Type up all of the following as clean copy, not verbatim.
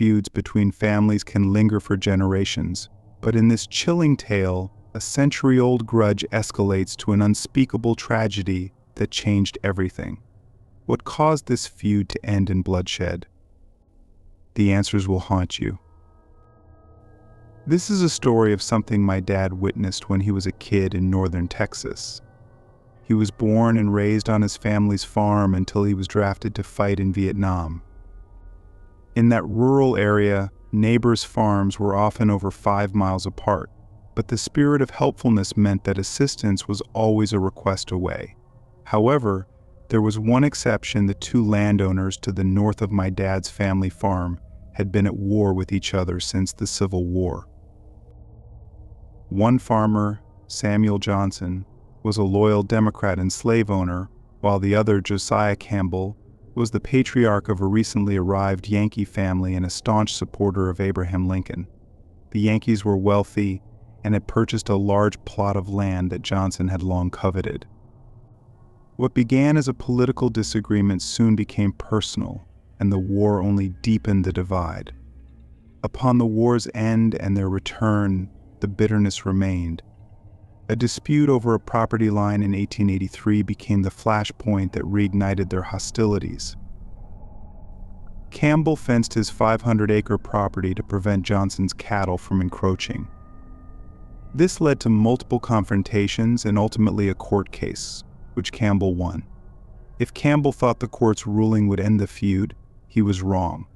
feuds between families can linger for generations, but in this chilling tale, a century-old grudge escalates to an unspeakable tragedy that changed everything. What caused this feud to end in bloodshed? The answers will haunt you. This is a story of something my dad witnessed when he was a kid in northern Texas. He was born and raised on his family's farm until he was drafted to fight in Vietnam. In that rural area, neighbors' farms were often over 5 miles apart, but the spirit of helpfulness meant that assistance was always a request away. However, there was one exception: the two landowners to the north of my dad's family farm had been at war with each other since the Civil War. One farmer, Samuel Johnson, was a loyal Democrat and slave owner, while the other, Josiah Campbell, was the patriarch of a recently arrived Yankee family and a staunch supporter of Abraham Lincoln. The Yankees were wealthy and had purchased a large plot of land that Johnson had long coveted. What began as a political disagreement soon became personal, and the war only deepened the divide. Upon the war's end and their return, the bitterness remained. A dispute over a property line in 1883 became the flashpoint that reignited their hostilities. Campbell fenced his 500-acre property to prevent Johnson's cattle from encroaching. This led to multiple confrontations and ultimately a court case, which Campbell won. If Campbell thought the court's ruling would end the feud, he was wrong.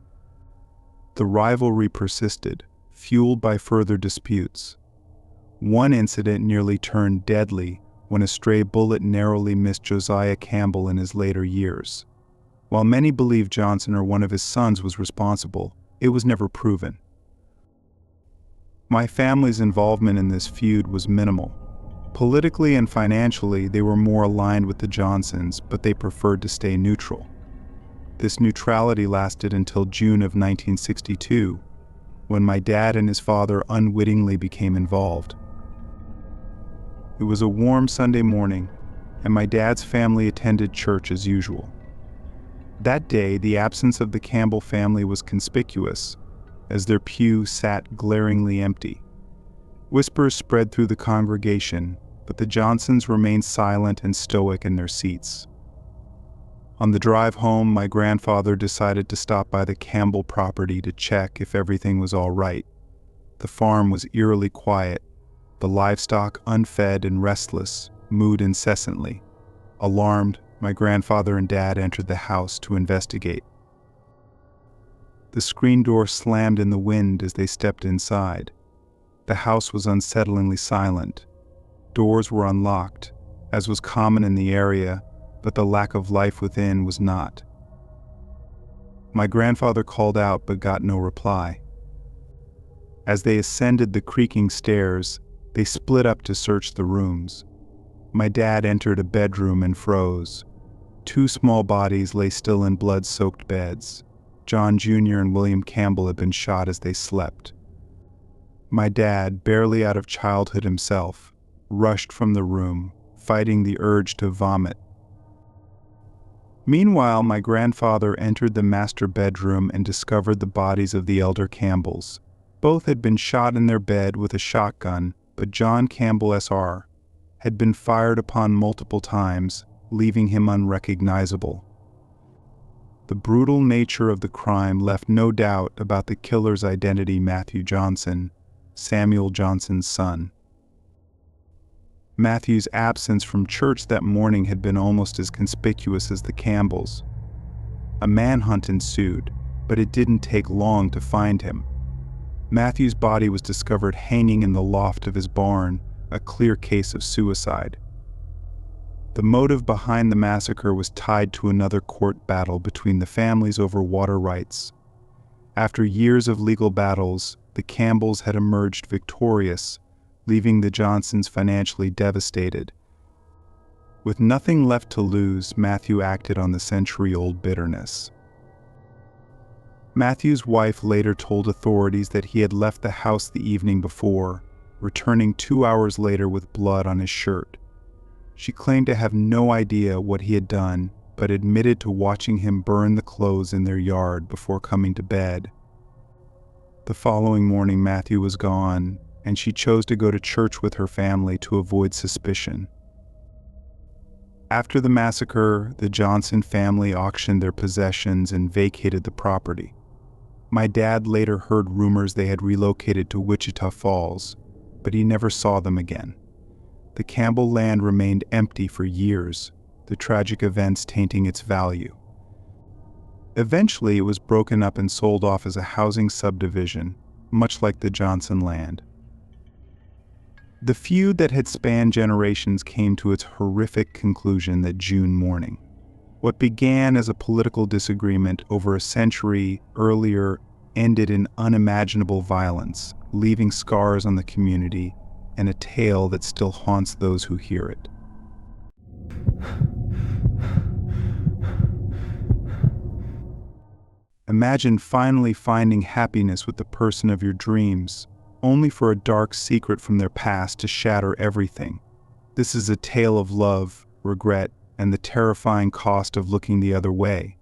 The rivalry persisted, fueled by further disputes. One incident nearly turned deadly when a stray bullet narrowly missed Josiah Campbell in his later years. While many believe Johnson or one of his sons was responsible, it was never proven. My family's involvement in this feud was minimal. Politically and financially, they were more aligned with the Johnsons, but they preferred to stay neutral. This neutrality lasted until June of 1962, when my dad and his father unwittingly became involved. It was a warm Sunday morning, and my dad's family attended church as usual. That day, the absence of the Campbell family was conspicuous, as their pew sat glaringly empty. Whispers spread through the congregation, but the Johnsons remained silent and stoic in their seats. On the drive home, my grandfather decided to stop by the Campbell property to check if everything was all right. The farm was eerily quiet, the livestock unfed and restless, mooed incessantly. Alarmed, my grandfather and dad entered the house to investigate. The screen door slammed in the wind as they stepped inside. The house was unsettlingly silent. Doors were unlocked, as was common in the area, but the lack of life within was not. My grandfather called out but got no reply. As they ascended the creaking stairs, they split up to search the rooms. My dad entered a bedroom and froze. Two small bodies lay still in blood-soaked beds. John Jr. and William Campbell had been shot as they slept. My dad, barely out of childhood himself, rushed from the room, fighting the urge to vomit. Meanwhile, my grandfather entered the master bedroom and discovered the bodies of the elder Campbells. Both had been shot in their bed with a shotgun, but John Campbell SR had been fired upon multiple times, leaving him unrecognizable. The brutal nature of the crime left no doubt about the killer's identity: Matthew Johnson, Samuel Johnson's son. Matthew's absence from church that morning had been almost as conspicuous as the Campbells. A manhunt ensued, but it didn't take long to find him. Matthew's body was discovered hanging in the loft of his barn, a clear case of suicide. The motive behind the massacre was tied to another court battle between the families over water rights. After years of legal battles, the Campbells had emerged victorious, leaving the Johnsons financially devastated. With nothing left to lose, Matthew acted on the century-old bitterness. Matthew's wife later told authorities that he had left the house the evening before, returning 2 hours later with blood on his shirt. She claimed to have no idea what he had done, but admitted to watching him burn the clothes in their yard before coming to bed. The following morning, Matthew was gone, and she chose to go to church with her family to avoid suspicion. After the massacre, the Johnson family auctioned their possessions and vacated the property. My dad later heard rumors they had relocated to Wichita Falls, but he never saw them again. The Campbell land remained empty for years, the tragic events tainting its value. Eventually, it was broken up and sold off as a housing subdivision, much like the Johnson land. The feud that had spanned generations came to its horrific conclusion that June morning. What began as a political disagreement over a century earlier ended in unimaginable violence, leaving scars on the community and a tale that still haunts those who hear it. Imagine finally finding happiness with the person of your dreams, only for a dark secret from their past to shatter everything. This is a tale of love, regret, and the terrifying cost of looking the other way.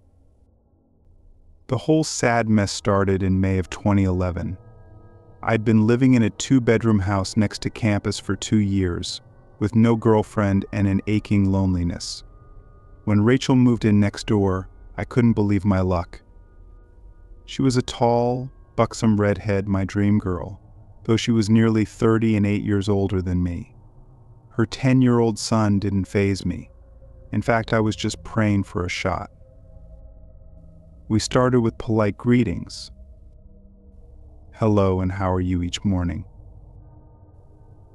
The whole sad mess started in May of 2011. I'd been living in a 2-bedroom house next to campus for 2 years, with no girlfriend and an aching loneliness. When Rachel moved in next door, I couldn't believe my luck. She was a tall, buxom redhead, my dream girl, though she was nearly 30 and 8 years older than me. Her 10-year-old son didn't faze me. In fact, I was just praying for a shot. We started with polite greetings. Hello, and how are you each morning?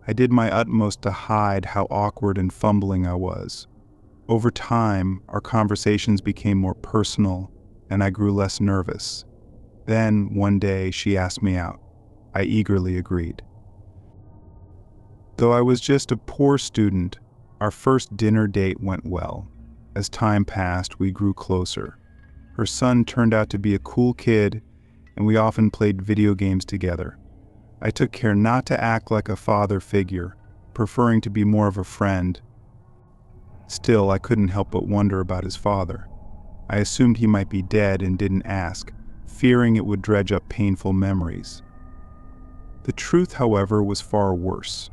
I did my utmost to hide how awkward and fumbling I was. Over time, our conversations became more personal, and I grew less nervous. Then, one day, she asked me out. I eagerly agreed. Though I was just a poor student, our first dinner date went well. As time passed, we grew closer. Her son turned out to be a cool kid, and we often played video games together. I took care not to act like a father figure, preferring to be more of a friend. Still, I couldn't help but wonder about his father. I assumed he might be dead and didn't ask, fearing it would dredge up painful memories. The truth, however, was far worse.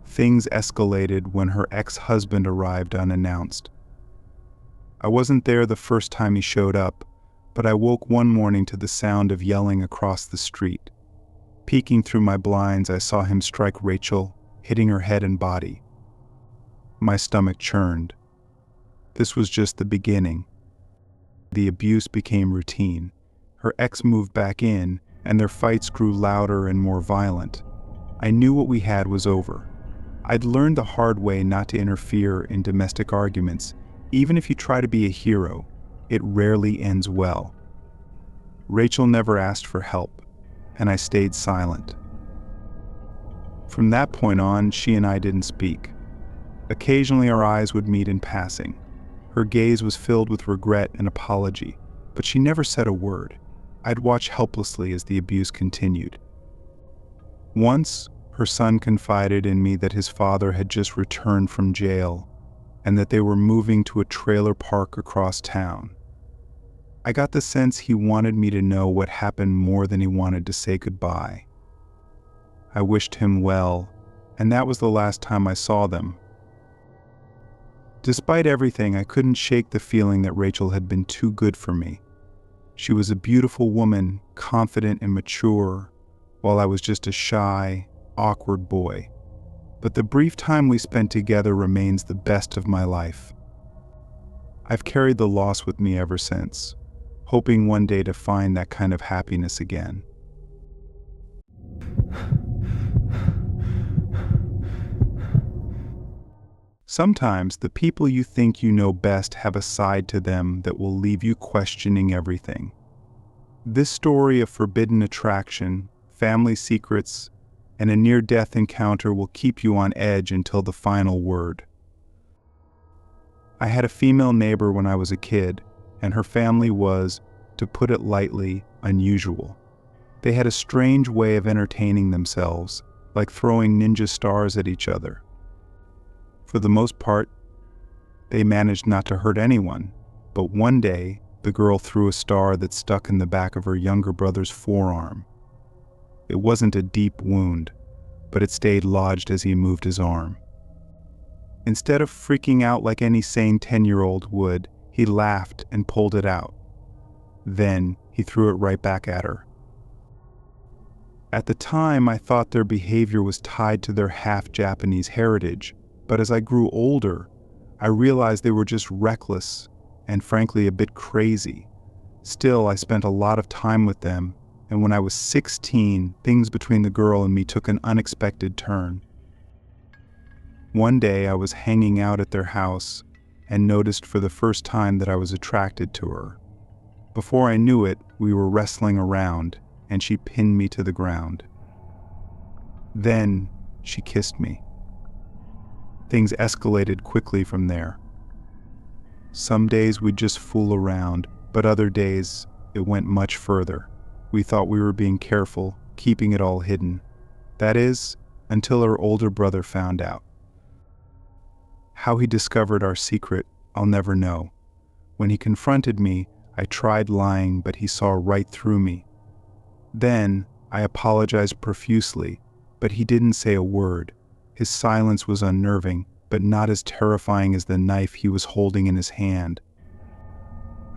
Things escalated when her ex-husband arrived unannounced. I wasn't there the first time he showed up, but I woke one morning to the sound of yelling across the street. Peeking through my blinds, I saw him strike Rachel, hitting her head and body. My stomach churned. This was just the beginning. The abuse became routine. Her ex moved back in, and their fights grew louder and more violent. I knew what we had was over. I'd learned the hard way not to interfere in domestic arguments. Even if you try to be a hero, it rarely ends well. Rachel never asked for help, and I stayed silent. From that point on, she and I didn't speak. Occasionally our eyes would meet in passing. Her gaze was filled with regret and apology, but she never said a word. I'd watch helplessly as the abuse continued. Once, her son confided in me that his father had just returned from jail and that they were moving to a trailer park across town. I got the sense he wanted me to know what happened more than he wanted to say goodbye. I wished him well, and that was the last time I saw them. Despite everything, I couldn't shake the feeling that Rachel had been too good for me. She was a beautiful woman, confident and mature, while I was just a shy, awkward boy. But the brief time we spent together remains the best of my life. I've carried the loss with me ever since, hoping one day to find that kind of happiness again. Sometimes the people you think you know best have a side to them that will leave you questioning everything. This story of forbidden attraction, family secrets, and a near-death encounter will keep you on edge until the final word. I had a female neighbor when I was a kid, and her family was, to put it lightly, unusual. They had a strange way of entertaining themselves, like throwing ninja stars at each other. For the most part, they managed not to hurt anyone, but one day, the girl threw a star that stuck in the back of her younger brother's forearm. It wasn't a deep wound, but it stayed lodged as he moved his arm. Instead of freaking out like any sane 10-year-old would, he laughed and pulled it out. Then he threw it right back at her. At the time, I thought their behavior was tied to their half-Japanese heritage, but as I grew older, I realized they were just reckless and frankly a bit crazy. Still, I spent a lot of time with them, and when I was 16, things between the girl and me took an unexpected turn. One day I was hanging out at their house and noticed for the first time that I was attracted to her. Before I knew it, we were wrestling around, and she pinned me to the ground. Then she kissed me. Things escalated quickly from there. Some days we'd just fool around, but other days it went much further. We thought we were being careful, keeping it all hidden. That is, until her older brother found out. How he discovered our secret, I'll never know. When he confronted me, I tried lying, but he saw right through me. Then I apologized profusely, but he didn't say a word. His silence was unnerving, but not as terrifying as the knife he was holding in his hand.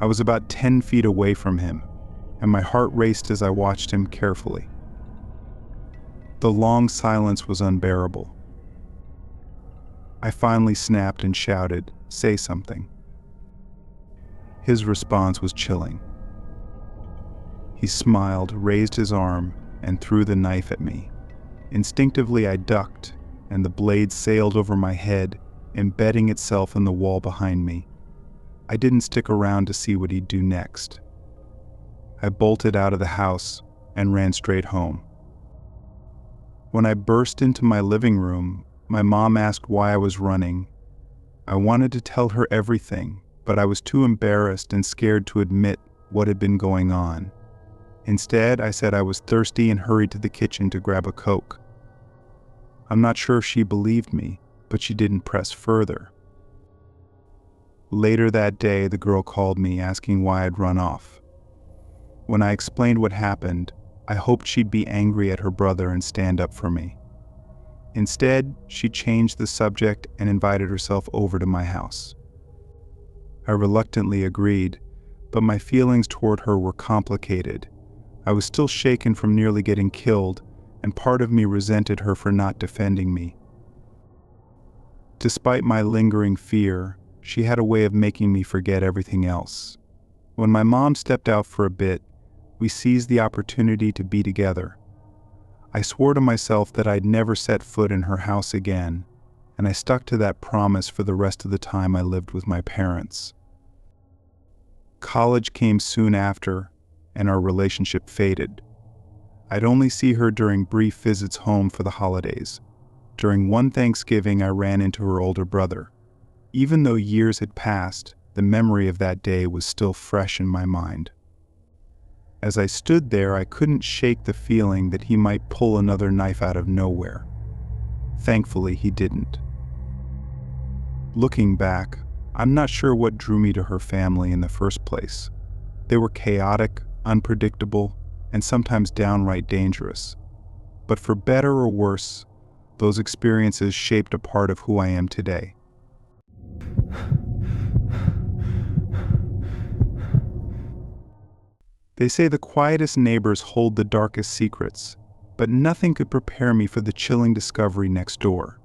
I was about 10 feet away from him, and my heart raced as I watched him carefully. The long silence was unbearable. I finally snapped and shouted, "Say something." His response was chilling. He smiled, raised his arm, and threw the knife at me. Instinctively I ducked, and the blade sailed over my head, embedding itself in the wall behind me. I didn't stick around to see what he'd do next. I bolted out of the house and ran straight home. When I burst into my living room, my mom asked why I was running. I wanted to tell her everything, but I was too embarrassed and scared to admit what had been going on. Instead, I said I was thirsty and hurried to the kitchen to grab a Coke. I'm not sure if she believed me, but she didn't press further. Later that day, the girl called me asking why I'd run off. When I explained what happened, I hoped she'd be angry at her brother and stand up for me. Instead, she changed the subject and invited herself over to my house. I reluctantly agreed, but my feelings toward her were complicated. I was still shaken from nearly getting killed, and part of me resented her for not defending me. Despite my lingering fear, she had a way of making me forget everything else. When my mom stepped out for a bit, we seized the opportunity to be together. I swore to myself that I'd never set foot in her house again, and I stuck to that promise for the rest of the time I lived with my parents. College came soon after, and our relationship faded. I'd only see her during brief visits home for the holidays. During one Thanksgiving, I ran into her older brother. Even though years had passed, the memory of that day was still fresh in my mind. As I stood there, I couldn't shake the feeling that he might pull another knife out of nowhere. Thankfully, he didn't. Looking back, I'm not sure what drew me to her family in the first place. They were chaotic, unpredictable, and sometimes downright dangerous. But for better or worse, those experiences shaped a part of who I am today. They say the quietest neighbors hold the darkest secrets, but nothing could prepare me for the chilling discovery next door.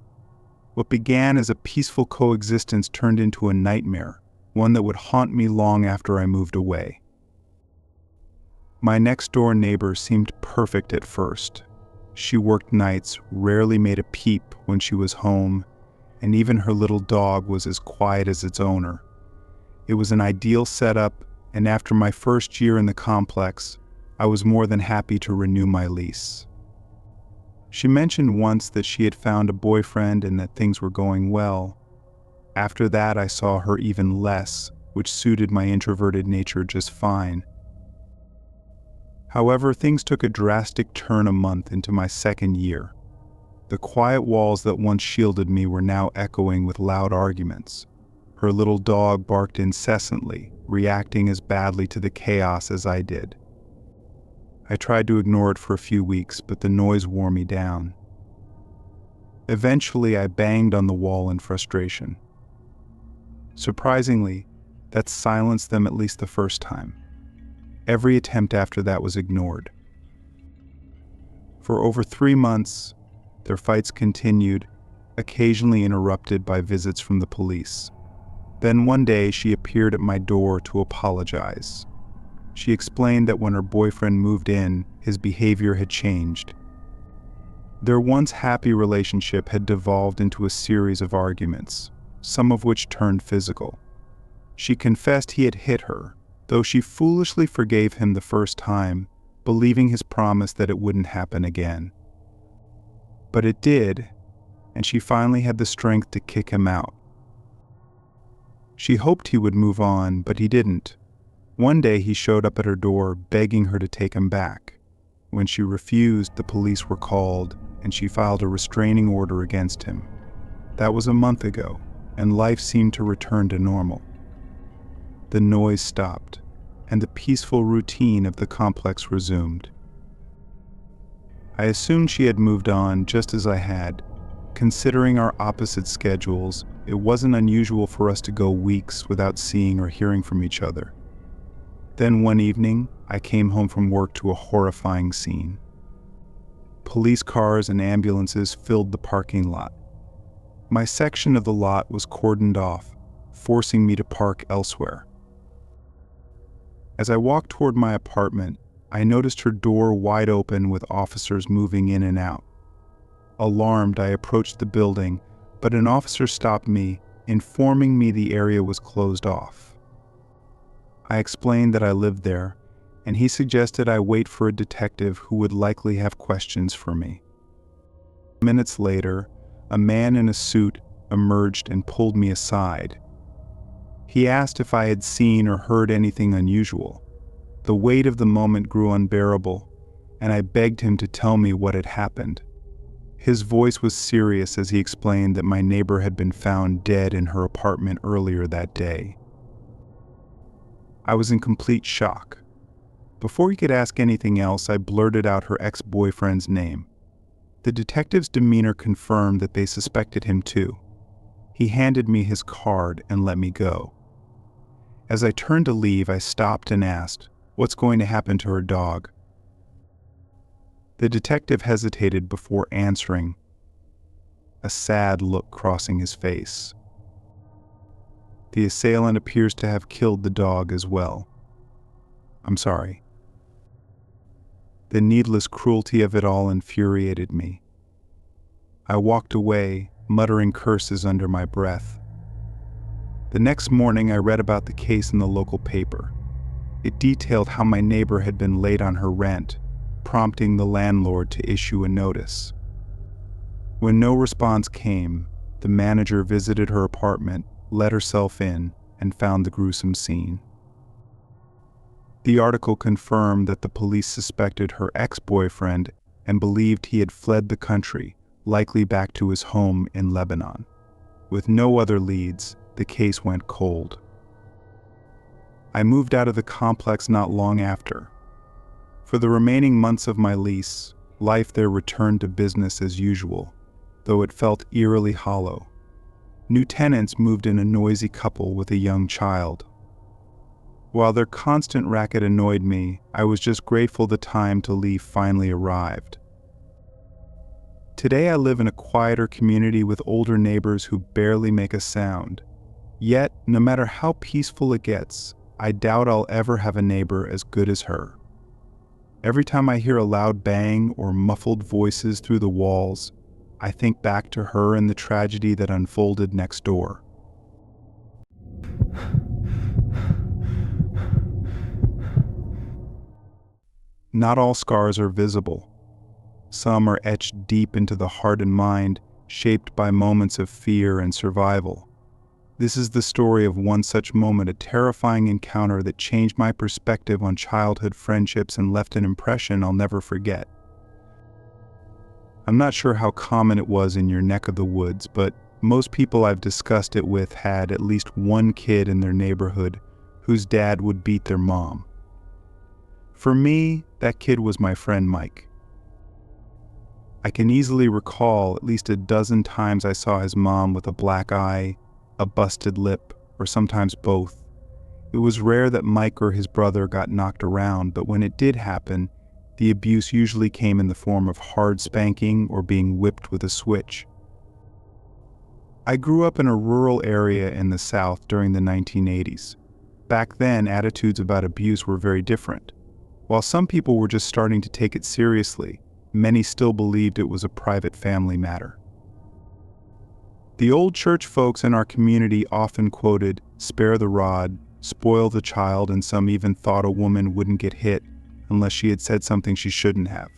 What began as a peaceful coexistence turned into a nightmare, one that would haunt me long after I moved away. My next-door neighbor seemed perfect at first. She worked nights, rarely made a peep when she was home, and even her little dog was as quiet as its owner. It was an ideal setup, and after my first year in the complex, I was more than happy to renew my lease. She mentioned once that she had found a boyfriend and that things were going well. After that, I saw her even less, which suited my introverted nature just fine. However, things took a drastic turn a month into my second year. The quiet walls that once shielded me were now echoing with loud arguments. Her little dog barked incessantly, reacting as badly to the chaos as I did. I tried to ignore it for a few weeks, but the noise wore me down. Eventually, I banged on the wall in frustration. Surprisingly, that silenced them at least the first time. Every attempt after that was ignored. For over 3 months, their fights continued, occasionally interrupted by visits from the police. Then one day, she appeared at my door to apologize. She explained that when her boyfriend moved in, his behavior had changed. Their once happy relationship had devolved into a series of arguments, some of which turned physical. She confessed he had hit her, though she foolishly forgave him the first time, believing his promise that it wouldn't happen again. But it did, and she finally had the strength to kick him out. She hoped he would move on, but he didn't. One day he showed up at her door, begging her to take him back. When she refused, the police were called, and she filed a restraining order against him. That was a month ago, and life seemed to return to normal. The noise stopped, and the peaceful routine of the complex resumed. I assumed she had moved on just as I had. Considering our opposite schedules, it wasn't unusual for us to go weeks without seeing or hearing from each other. Then one evening, I came home from work to a horrifying scene. Police cars and ambulances filled the parking lot. My section of the lot was cordoned off, forcing me to park elsewhere. As I walked toward my apartment, I noticed her door wide open with officers moving in and out. Alarmed, I approached the building, but an officer stopped me, informing me the area was closed off. I explained that I lived there, and he suggested I wait for a detective who would likely have questions for me. Minutes later, a man in a suit emerged and pulled me aside. He asked if I had seen or heard anything unusual. The weight of the moment grew unbearable, and I begged him to tell me what had happened. His voice was serious as he explained that my neighbor had been found dead in her apartment earlier that day. I was in complete shock. Before he could ask anything else, I blurted out her ex-boyfriend's name. The detective's demeanor confirmed that they suspected him too. He handed me his card and let me go. As I turned to leave, I stopped and asked, "What's going to happen to her dog?" The detective hesitated before answering, a sad look crossing his face. "The assailant appears to have killed the dog as well. I'm sorry." The needless cruelty of it all infuriated me. I walked away, muttering curses under my breath. The next morning, I read about the case in the local paper. It detailed how my neighbor had been late on her rent, prompting the landlord to issue a notice. When no response came, the manager visited her apartment, let herself in, and found the gruesome scene. The article confirmed that the police suspected her ex-boyfriend and believed he had fled the country, likely back to his home in Lebanon. With no other leads, the case went cold. I moved out of the complex not long after. For the remaining months of my lease, life there returned to business as usual, though it felt eerily hollow. New tenants moved in a noisy couple with a young child. While their constant racket annoyed me, I was just grateful the time to leave finally arrived. Today I live in a quieter community with older neighbors who barely make a sound. Yet, no matter how peaceful it gets, I doubt I'll ever have a neighbor as good as her. Every time I hear a loud bang or muffled voices through the walls, I think back to her and the tragedy that unfolded next door. Not all scars are visible. Some are etched deep into the heart and mind, shaped by moments of fear and survival. This is the story of one such moment, a terrifying encounter that changed my perspective on childhood friendships and left an impression I'll never forget. I'm not sure how common it was in your neck of the woods, but Most people I've discussed it with had at least one kid in their neighborhood whose dad would beat their mom. For me, that kid was my friend Mike. I can easily recall at least a dozen times I saw his mom with a black eye, a busted lip, or sometimes both. It was rare that Mike or his brother got knocked around, but when it did happen, the abuse usually came in the form of hard spanking or being whipped with a switch. I grew up in a rural area in the South during the 1980s. Back then, attitudes about abuse were very different. While some people were just starting to take it seriously, many still believed it was a private family matter. The old church folks in our community often quoted, "Spare the rod, spoil the child," and some even thought a woman wouldn't get hit unless she had said something she shouldn't have.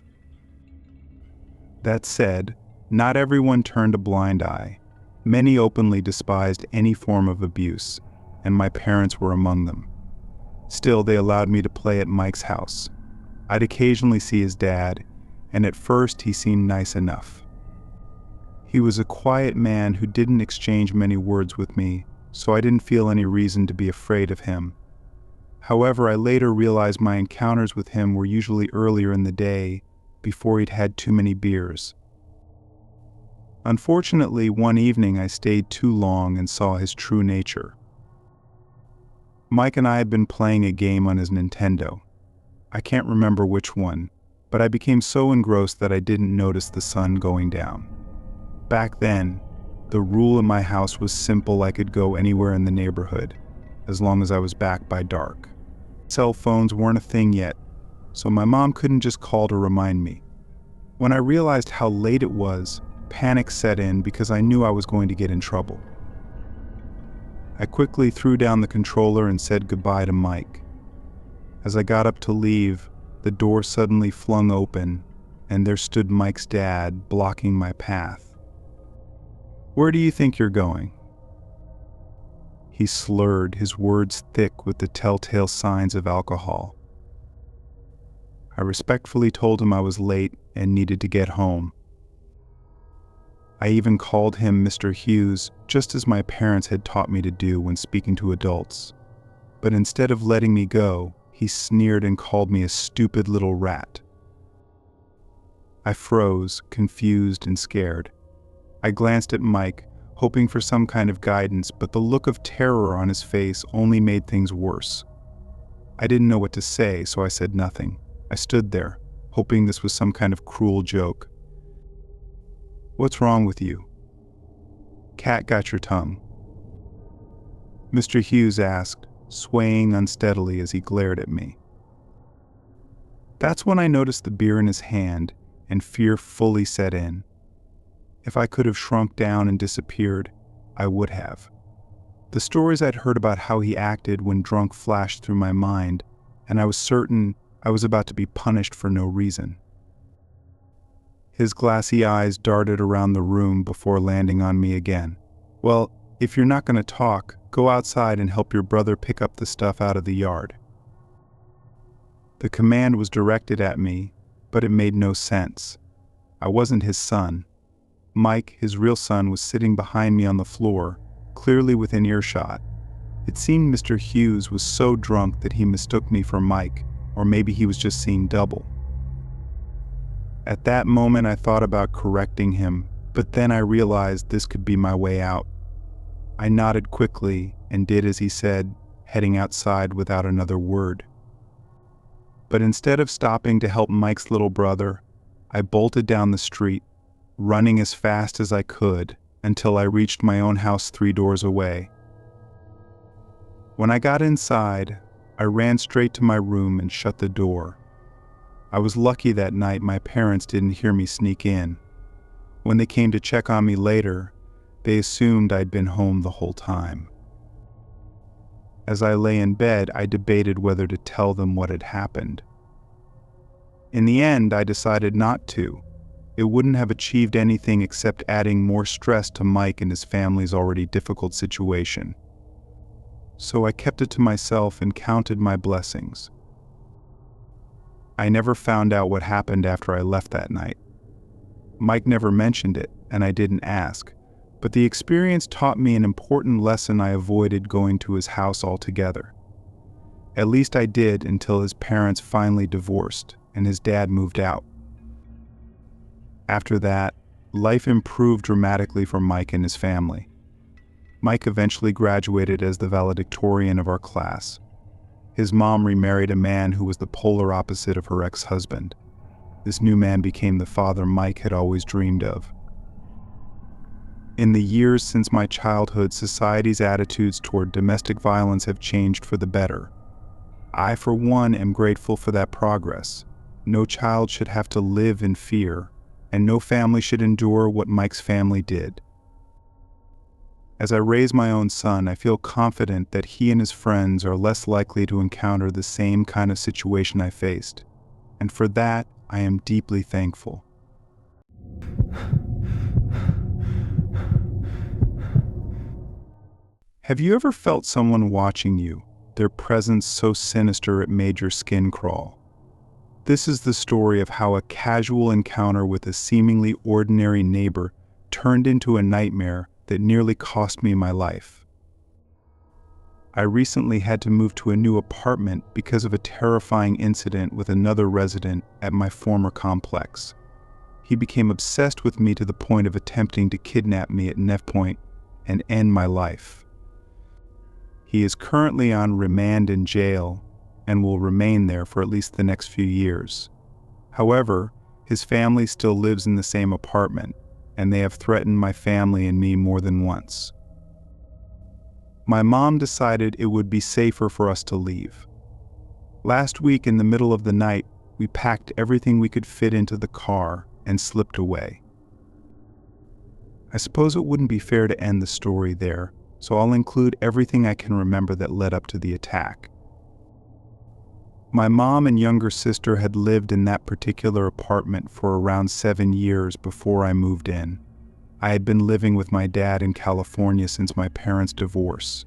That said, not everyone turned a blind eye. Many openly despised any form of abuse, and my parents were among them. Still, they allowed me to play at Mike's house. I'd occasionally see his dad, and at first he seemed nice enough. He was a quiet man who didn't exchange many words with me, so I didn't feel any reason to be afraid of him. However, I later realized my encounters with him were usually earlier in the day, before he'd had too many beers. Unfortunately, one evening I stayed too long and saw his true nature. Mike and I had been playing a game on his Nintendo. I can't remember which one, but I became so engrossed that I didn't notice the sun going down. Back then, the rule in my house was simple: I could go anywhere in the neighborhood, as long as I was back by dark. Cell phones weren't a thing yet, so my mom couldn't just call to remind me. When I realized how late it was, panic set in because I knew I was going to get in trouble. I quickly threw down the controller and said goodbye to Mike. As I got up to leave, the door suddenly flung open, and there stood Mike's dad blocking my path. "Where do you think you're going?" He slurred, his words thick with the telltale signs of alcohol. I respectfully told him I was late and needed to get home. I even called him Mr. Hughes, just as my parents had taught me to do when speaking to adults. But instead of letting me go, he sneered and called me a stupid little rat. I froze, confused and scared. I glanced at Mike, hoping for some kind of guidance, but the look of terror on his face only made things worse. I didn't know what to say, so I said nothing. I stood there, hoping this was some kind of cruel joke. "What's wrong with you? Cat got your tongue?" Mr. Hughes asked, swaying unsteadily as he glared at me. That's when I noticed the beer in his hand, and fear fully set in. If I could have shrunk down and disappeared, I would have. The stories I'd heard about how he acted when drunk flashed through my mind, and I was certain I was about to be punished for no reason. His glassy eyes darted around the room before landing on me again. "Well, if you're not going to talk, go outside and help your brother pick up the stuff out of the yard." The command was directed at me, but it made no sense. I wasn't his son. Mike, his real son, was sitting behind me on the floor, clearly within earshot. It seemed Mr. Hughes was so drunk that he mistook me for Mike, or maybe he was just seeing double. At that moment, I thought about correcting him, but then I realized this could be my way out. I nodded quickly and did as he said, heading outside without another word. But instead of stopping to help Mike's little brother, I bolted down the street, running as fast as I could until I reached my own house 3 doors away. When I got inside, I ran straight to my room and shut the door. I was lucky that night my parents didn't hear me sneak in. When they came to check on me later, they assumed I'd been home the whole time. As I lay in bed, I debated whether to tell them what had happened. In the end, I decided not to. It wouldn't have achieved anything except adding more stress to Mike and his family's already difficult situation. So I kept it to myself and counted my blessings. I never found out what happened after I left that night. Mike never mentioned it, and I didn't ask, But the experience taught me an important lesson. I avoided going to his house altogether. At least I did until his parents finally divorced and his dad moved out. After that, life improved dramatically for Mike and his family. Mike eventually graduated as the valedictorian of our class. His mom remarried a man who was the polar opposite of her ex-husband. This new man became the father Mike had always dreamed of. In the years since my childhood, society's attitudes toward domestic violence have changed for the better. I, for one, am grateful for that progress. No child should have to live in fear, and no family should endure what Mike's family did. As I raise my own son, I feel confident that he and his friends are less likely to encounter the same kind of situation I faced, and for that, I am deeply thankful. Have you ever felt someone watching you, their presence so sinister it made your skin crawl? This is the story of how a casual encounter with a seemingly ordinary neighbor turned into a nightmare that nearly cost me my life. I recently had to move to a new apartment because of a terrifying incident with another resident at my former complex. He became obsessed with me to the point of attempting to kidnap me at knife point and end my life. He is currently on remand in jail and will remain there for at least the next few years. However, his family still lives in the same apartment, and they have threatened my family and me more than once. My mom decided it would be safer for us to leave. Last week, in the middle of the night, we packed everything we could fit into the car and slipped away. I suppose it wouldn't be fair to end the story there, so I'll include everything I can remember that led up to the attack. My mom and younger sister had lived in that particular apartment for around 7 years before I moved in. I had been living with my dad in California since my parents' divorce.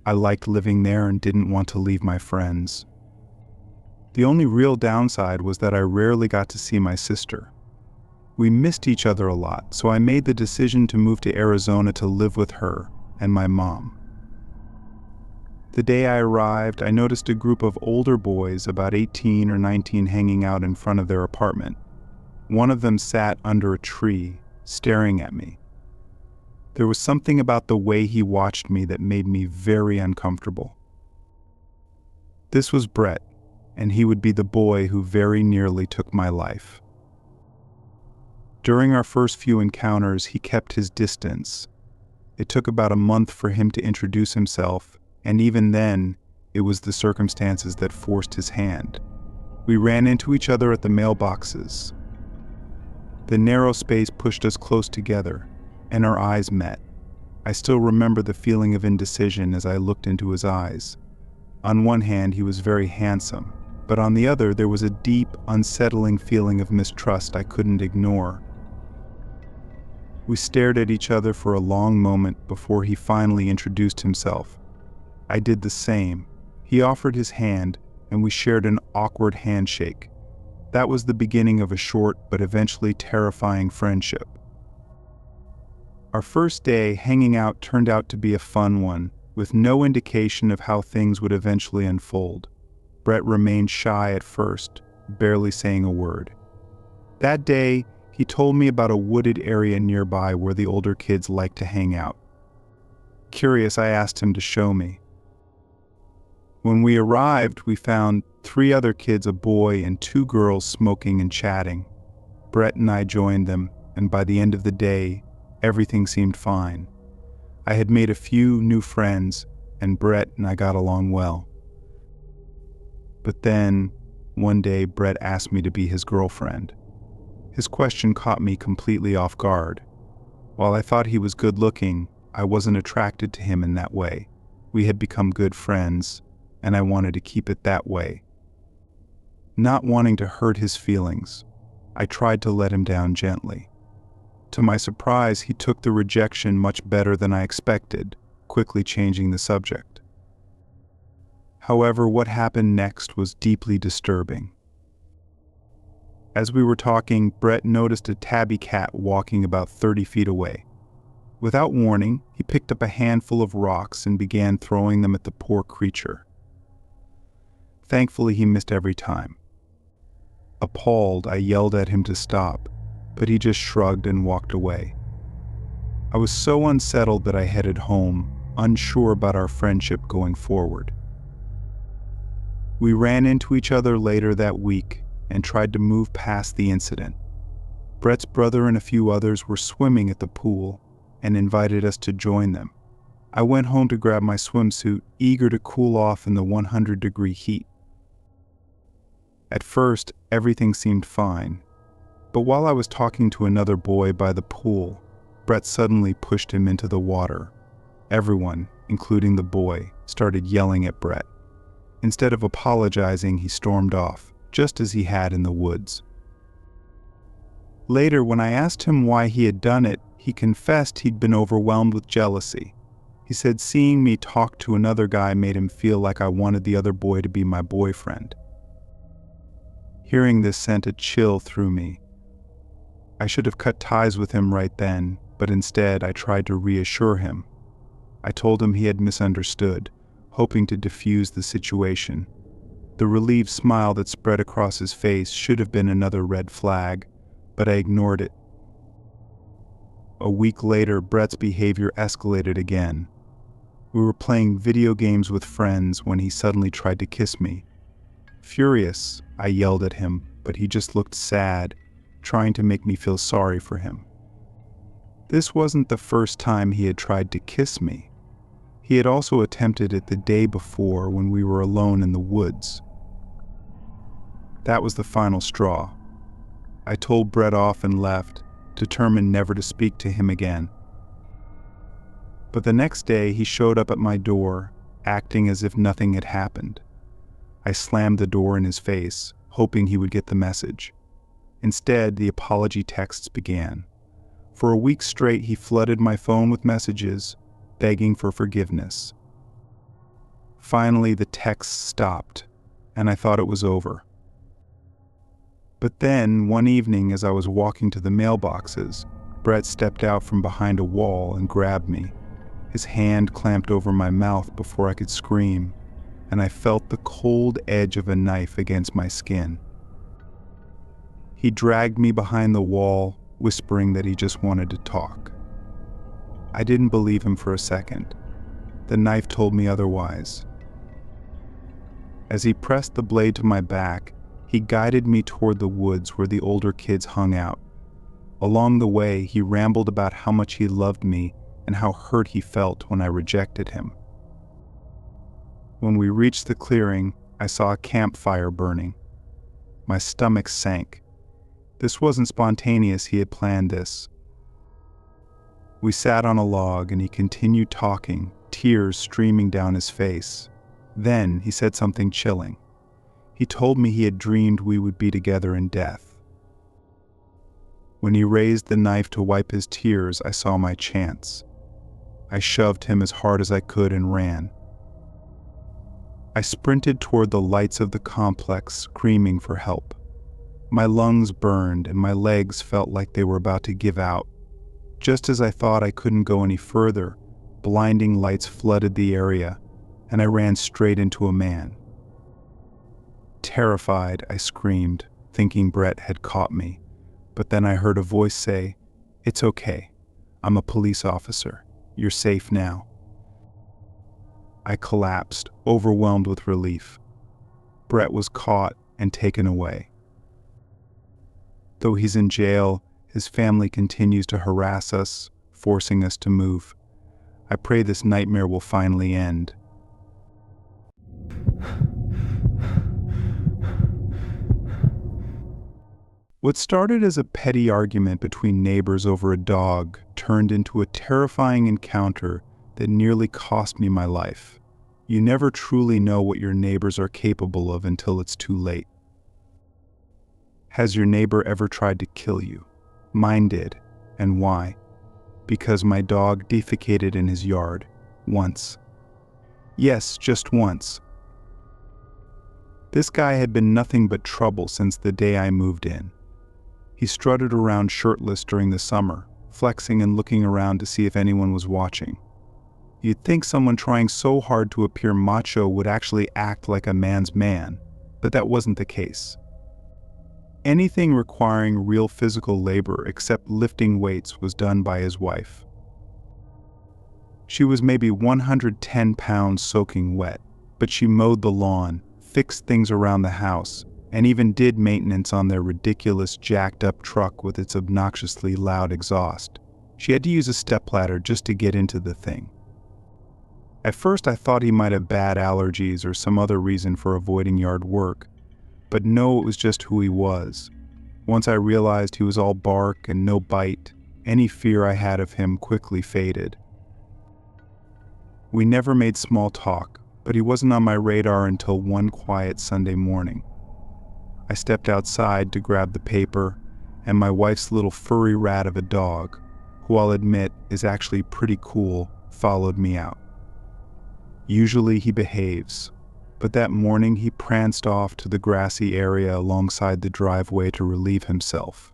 I liked living there and didn't want to leave my friends. The only real downside was that I rarely got to see my sister. We missed each other a lot, so I made the decision to move to Arizona to live with her and my mom. The day I arrived, I noticed a group of older boys, about 18 or 19, hanging out in front of their apartment. One of them sat under a tree, staring at me. There was something about the way he watched me that made me very uncomfortable. This was Brett, and he would be the boy who very nearly took my life. During our first few encounters, he kept his distance. It took about a month for him to introduce himself, and even then, it was the circumstances that forced his hand. We ran into each other at the mailboxes. The narrow space pushed us close together, and our eyes met. I still remember the feeling of indecision as I looked into his eyes. On one hand, he was very handsome, but on the other, there was a deep, unsettling feeling of mistrust I couldn't ignore. We stared at each other for a long moment before he finally introduced himself. I did the same. He offered his hand, and we shared an awkward handshake. That was the beginning of a short but eventually terrifying friendship. Our first day hanging out turned out to be a fun one, with no indication of how things would eventually unfold. Brett remained shy at first, barely saying a word. That day, he told me about a wooded area nearby where the older kids liked to hang out. Curious, I asked him to show me. When we arrived, we found 3 other kids, a boy and 2 girls, smoking and chatting. Brett and I joined them, and by the end of the day, everything seemed fine. I had made a few new friends, and Brett and I got along well. But then, one day, Brett asked me to be his girlfriend. His question caught me completely off guard. While I thought he was good-looking, I wasn't attracted to him in that way. We had become good friends, and I wanted to keep it that way. Not wanting to hurt his feelings, I tried to let him down gently. To my surprise, he took the rejection much better than I expected, quickly changing the subject. However, what happened next was deeply disturbing. As we were talking, Brett noticed a tabby cat walking about 30 feet away. Without warning, he picked up a handful of rocks and began throwing them at the poor creature. Thankfully, he missed every time. Appalled, I yelled at him to stop, but he just shrugged and walked away. I was so unsettled that I headed home, unsure about our friendship going forward. We ran into each other later that week and tried to move past the incident. Brett's brother and a few others were swimming at the pool and invited us to join them. I went home to grab my swimsuit, eager to cool off in the 100-degree heat. At first, everything seemed fine, but while I was talking to another boy by the pool, Brett suddenly pushed him into the water. Everyone, including the boy, started yelling at Brett. Instead of apologizing, he stormed off, just as he had in the woods. Later, when I asked him why he had done it, he confessed he'd been overwhelmed with jealousy. He said seeing me talk to another guy made him feel like I wanted the other boy to be my boyfriend. Hearing this sent a chill through me. I should have cut ties with him right then, but instead I tried to reassure him. I told him he had misunderstood, hoping to diffuse the situation. The relieved smile that spread across his face should have been another red flag, but I ignored it. A week later, Brett's behavior escalated again. We were playing video games with friends when he suddenly tried to kiss me. Furious, I yelled at him, but he just looked sad, trying to make me feel sorry for him. This wasn't the first time he had tried to kiss me. He had also attempted it the day before when we were alone in the woods. That was the final straw. I told Brett off and left, determined never to speak to him again. But the next day he showed up at my door, acting as if nothing had happened. I slammed the door in his face, hoping he would get the message. Instead, the apology texts began. For a week straight, he flooded my phone with messages, begging for forgiveness. Finally, the texts stopped, and I thought it was over. But then, one evening as I was walking to the mailboxes, Brett stepped out from behind a wall and grabbed me. His hand clamped over my mouth before I could scream, and I felt the cold edge of a knife against my skin. He dragged me behind the wall, whispering that he just wanted to talk. I didn't believe him for a second. The knife told me otherwise. As he pressed the blade to my back, he guided me toward the woods where the older kids hung out. Along the way, he rambled about how much he loved me and how hurt he felt when I rejected him. When we reached the clearing, I saw a campfire burning. My stomach sank. This wasn't spontaneous, he had planned this. We sat on a log and he continued talking, tears streaming down his face. Then he said something chilling. He told me he had dreamed we would be together in death. When he raised the knife to wipe his tears, I saw my chance. I shoved him as hard as I could and ran. I sprinted toward the lights of the complex, screaming for help. My lungs burned and my legs felt like they were about to give out. Just as I thought I couldn't go any further, blinding lights flooded the area, and I ran straight into a man. Terrified, I screamed, thinking Brett had caught me. But then I heard a voice say, "It's okay. I'm a police officer. You're safe now." I collapsed, overwhelmed with relief. Brett was caught and taken away. Though he's in jail, his family continues to harass us, forcing us to move. I pray this nightmare will finally end. What started as a petty argument between neighbors over a dog turned into a terrifying encounter that nearly cost me my life. You never truly know what your neighbors are capable of until it's too late. Has your neighbor ever tried to kill you? Mine did. And why? Because my dog defecated in his yard. Once. Yes, just once. This guy had been nothing but trouble since the day I moved in. He strutted around shirtless during the summer, flexing and looking around to see if anyone was watching. You'd think someone trying so hard to appear macho would actually act like a man's man, but that wasn't the case. Anything requiring real physical labor except lifting weights was done by his wife. She was maybe 110 pounds soaking wet, but she mowed the lawn, fixed things around the house, and even did maintenance on their ridiculous jacked-up truck with its obnoxiously loud exhaust. She had to use a stepladder just to get into the thing. At first I thought he might have bad allergies or some other reason for avoiding yard work, but no, it was just who he was. Once I realized he was all bark and no bite, any fear I had of him quickly faded. We never made small talk, but he wasn't on my radar until one quiet Sunday morning. I stepped outside to grab the paper, and my wife's little furry rat of a dog, who I'll admit is actually pretty cool, followed me out. Usually he behaves, but that morning he pranced off to the grassy area alongside the driveway to relieve himself.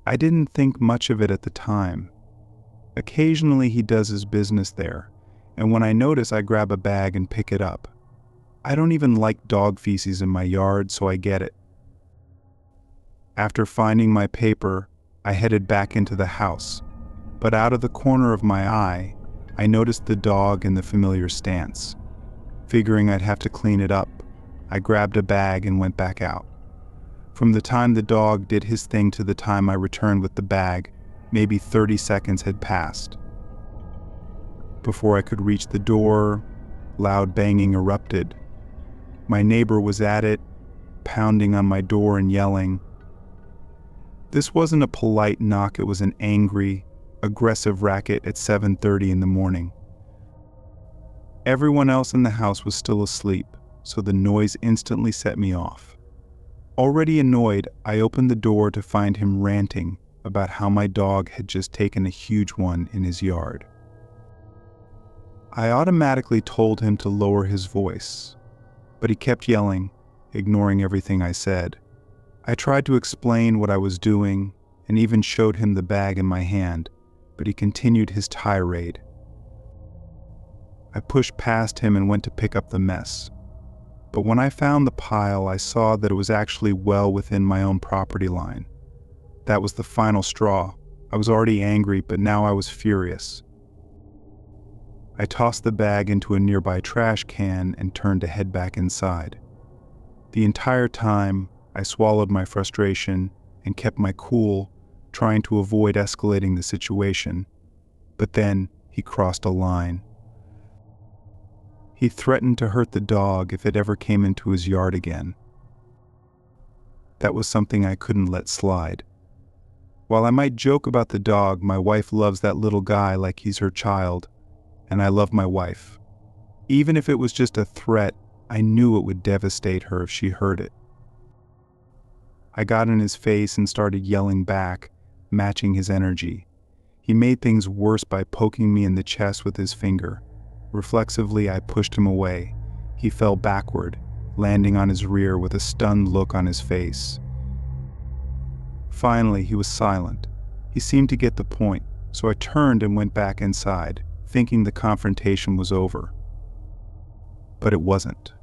I didn't think much of it at the time. Occasionally he does his business there, and when I notice I grab a bag and pick it up. I don't even like dog feces in my yard, so I get it. After finding my paper, I headed back into the house, but out of the corner of my eye, I noticed the dog in the familiar stance. Figuring I'd have to clean it up, I grabbed a bag and went back out. From the time the dog did his thing to the time I returned with the bag, maybe 30 seconds had passed. Before I could reach the door, loud banging erupted. My neighbor was at it, pounding on my door and yelling. This wasn't a polite knock, it was an angry, aggressive racket at 7:30 in the morning. Everyone else in the house was still asleep, so the noise instantly set me off. Already annoyed, I opened the door to find him ranting about how my dog had just taken a huge one in his yard. I automatically told him to lower his voice, but he kept yelling, ignoring everything I said. I tried to explain what I was doing and even showed him the bag in my hand, but he continued his tirade. I pushed past him and went to pick up the mess. But when I found the pile, I saw that it was actually well within my own property line. That was the final straw. I was already angry, but now I was furious. I tossed the bag into a nearby trash can and turned to head back inside. The entire time, I swallowed my frustration and kept my cool, trying to avoid escalating the situation. But then, he crossed a line. He threatened to hurt the dog if it ever came into his yard again. That was something I couldn't let slide. While I might joke about the dog, my wife loves that little guy like he's her child, and I love my wife. Even if it was just a threat, I knew it would devastate her if she heard it. I got in his face and started yelling back, matching his energy. He made things worse by poking me in the chest with his finger. Reflexively, I pushed him away. He fell backward, landing on his rear with a stunned look on his face. Finally, he was silent. He seemed to get the point, so I turned and went back inside, thinking the confrontation was over. But it wasn't.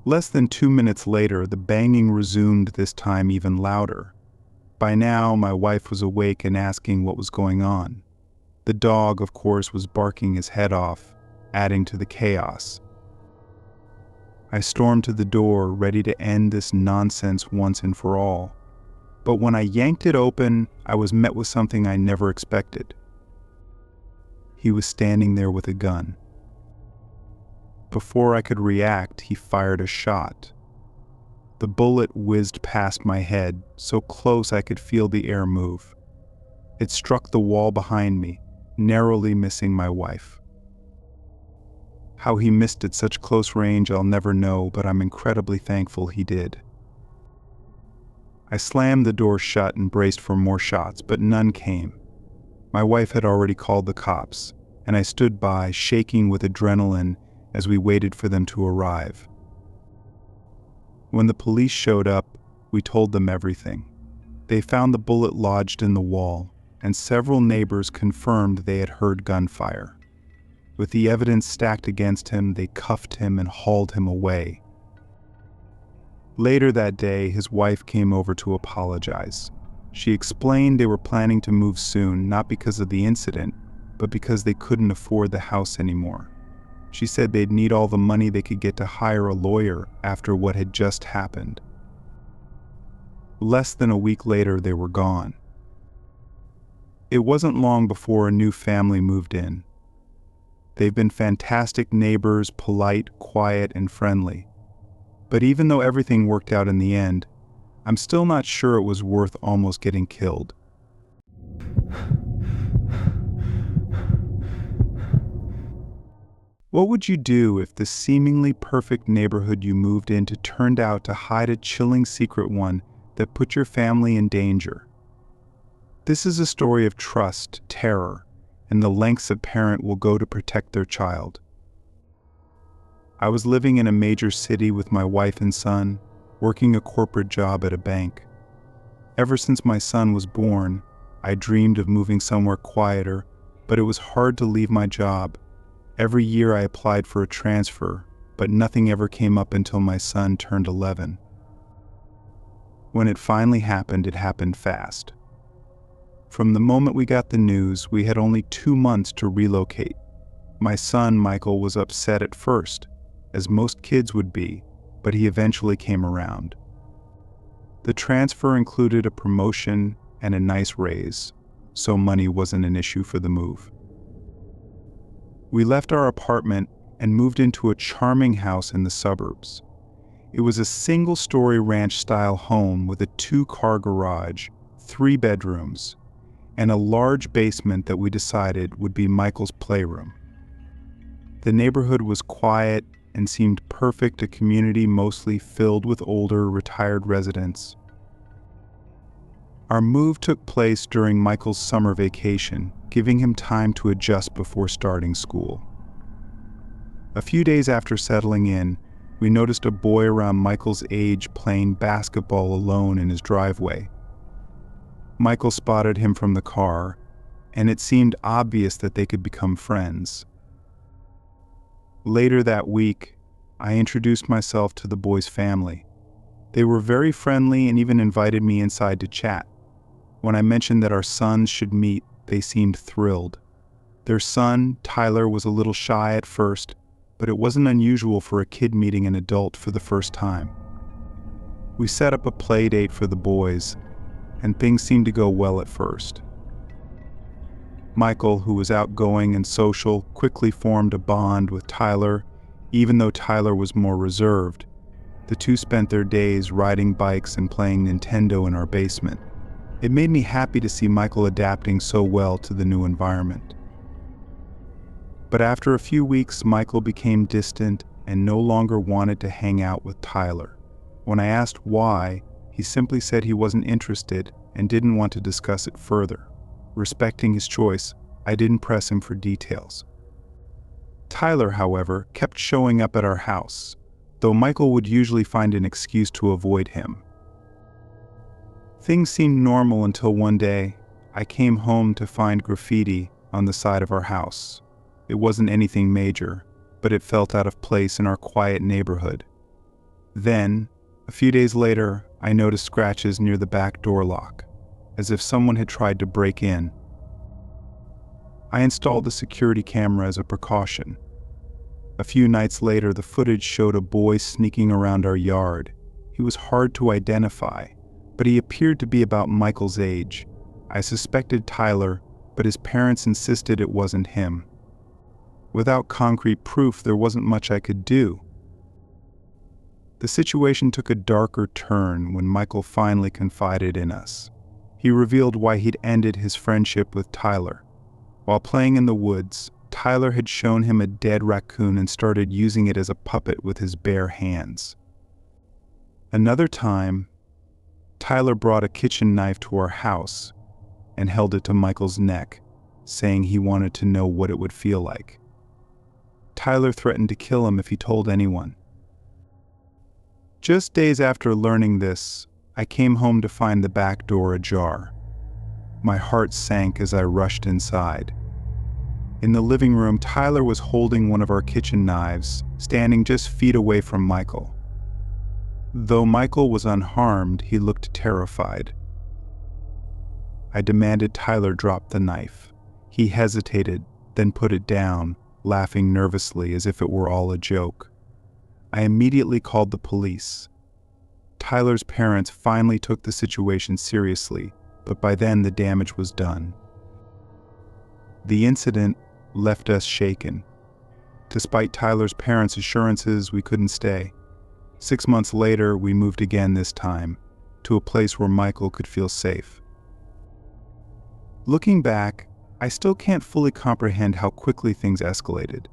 Less than 2 minutes later, the banging resumed, this time even louder. By now, my wife was awake and asking what was going on. The dog, of course, was barking his head off, adding to the chaos. I stormed to the door, ready to end this nonsense once and for all. But when I yanked it open, I was met with something I never expected. He was standing there with a gun. Before I could react, he fired a shot. The bullet whizzed past my head, so close I could feel the air move. It struck the wall behind me, narrowly missing my wife. How he missed at such close range I'll never know, but I'm incredibly thankful he did. I slammed the door shut and braced for more shots, but none came. My wife had already called the cops, and I stood by, shaking with adrenaline as we waited for them to arrive. When the police showed up, we told them everything. They found the bullet lodged in the wall, and several neighbors confirmed they had heard gunfire. With the evidence stacked against him, they cuffed him and hauled him away. Later that day, his wife came over to apologize. She explained they were planning to move soon, not because of the incident, but because they couldn't afford the house anymore. She said they'd need all the money they could get to hire a lawyer after what had just happened. Less than a week later, they were gone. It wasn't long before a new family moved in. They've been fantastic neighbors, polite, quiet, and friendly. But even though everything worked out in the end, I'm still not sure it was worth almost getting killed. What would you do if the seemingly perfect neighborhood you moved into turned out to hide a chilling secret one that put your family in danger? This is a story of trust, terror, and the lengths a parent will go to protect their child. I was living in a major city with my wife and son, working a corporate job at a bank. Ever since my son was born, I dreamed of moving somewhere quieter, but it was hard to leave my job. Every year I applied for a transfer, but nothing ever came up until my son turned 11. When it finally happened, it happened fast. From the moment we got the news, we had only 2 months to relocate. My son, Michael, was upset at first, as most kids would be, but he eventually came around. The transfer included a promotion and a nice raise, so money wasn't an issue for the move. We left our apartment and moved into a charming house in the suburbs. It was a single-story ranch-style home with a 2-car garage, 3 bedrooms, and a large basement that we decided would be Michael's playroom. The neighborhood was quiet and seemed perfect, a community mostly filled with older, retired residents. Our move took place during Michael's summer vacation, giving him time to adjust before starting school. A few days after settling in, we noticed a boy around Michael's age playing basketball alone in his driveway. Michael spotted him from the car, and it seemed obvious that they could become friends. Later that week, I introduced myself to the boy's family. They were very friendly and even invited me inside to chat. When I mentioned that our sons should meet, they seemed thrilled. Their son, Tyler, was a little shy at first, but it wasn't unusual for a kid meeting an adult for the first time. We set up a play date for the boys, and things seemed to go well at first. Michael, who was outgoing and social, quickly formed a bond with Tyler, even though Tyler was more reserved. The two spent their days riding bikes and playing Nintendo in our basement. It made me happy to see Michael adapting so well to the new environment. But after a few weeks, Michael became distant and no longer wanted to hang out with Tyler. When I asked why, he simply said he wasn't interested and didn't want to discuss it further. Respecting his choice, I didn't press him for details. Tyler, however, kept showing up at our house, though Michael would usually find an excuse to avoid him. Things seemed normal until one day, I came home to find graffiti on the side of our house. It wasn't anything major, but it felt out of place in our quiet neighborhood. Then, a few days later, I noticed scratches near the back door lock, as if someone had tried to break in. I installed the security camera as a precaution. A few nights later, the footage showed a boy sneaking around our yard. He was hard to identify, but he appeared to be about Michael's age. I suspected Tyler, but his parents insisted it wasn't him. Without concrete proof, there wasn't much I could do. The situation took a darker turn when Michael finally confided in us. He revealed why he'd ended his friendship with Tyler. While playing in the woods, Tyler had shown him a dead raccoon and started using it as a puppet with his bare hands. Another time, Tyler brought a kitchen knife to our house and held it to Michael's neck, saying he wanted to know what it would feel like. Tyler threatened to kill him if he told anyone. Just days after learning this, I came home to find the back door ajar. My heart sank as I rushed inside. In the living room, Tyler was holding one of our kitchen knives, standing just feet away from Michael. Though Michael was unharmed, he looked terrified. I demanded Tyler drop the knife. He hesitated, then put it down, laughing nervously as if it were all a joke. I immediately called the police. Tyler's parents finally took the situation seriously, but by then the damage was done. The incident left us shaken. Despite Tyler's parents' assurances, we couldn't stay. 6 months later, we moved again, this time to a place where Michael could feel safe. Looking back, I still can't fully comprehend how quickly things escalated.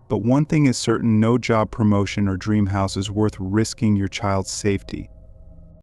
But one thing is certain: no job promotion or dream house is worth risking your child's safety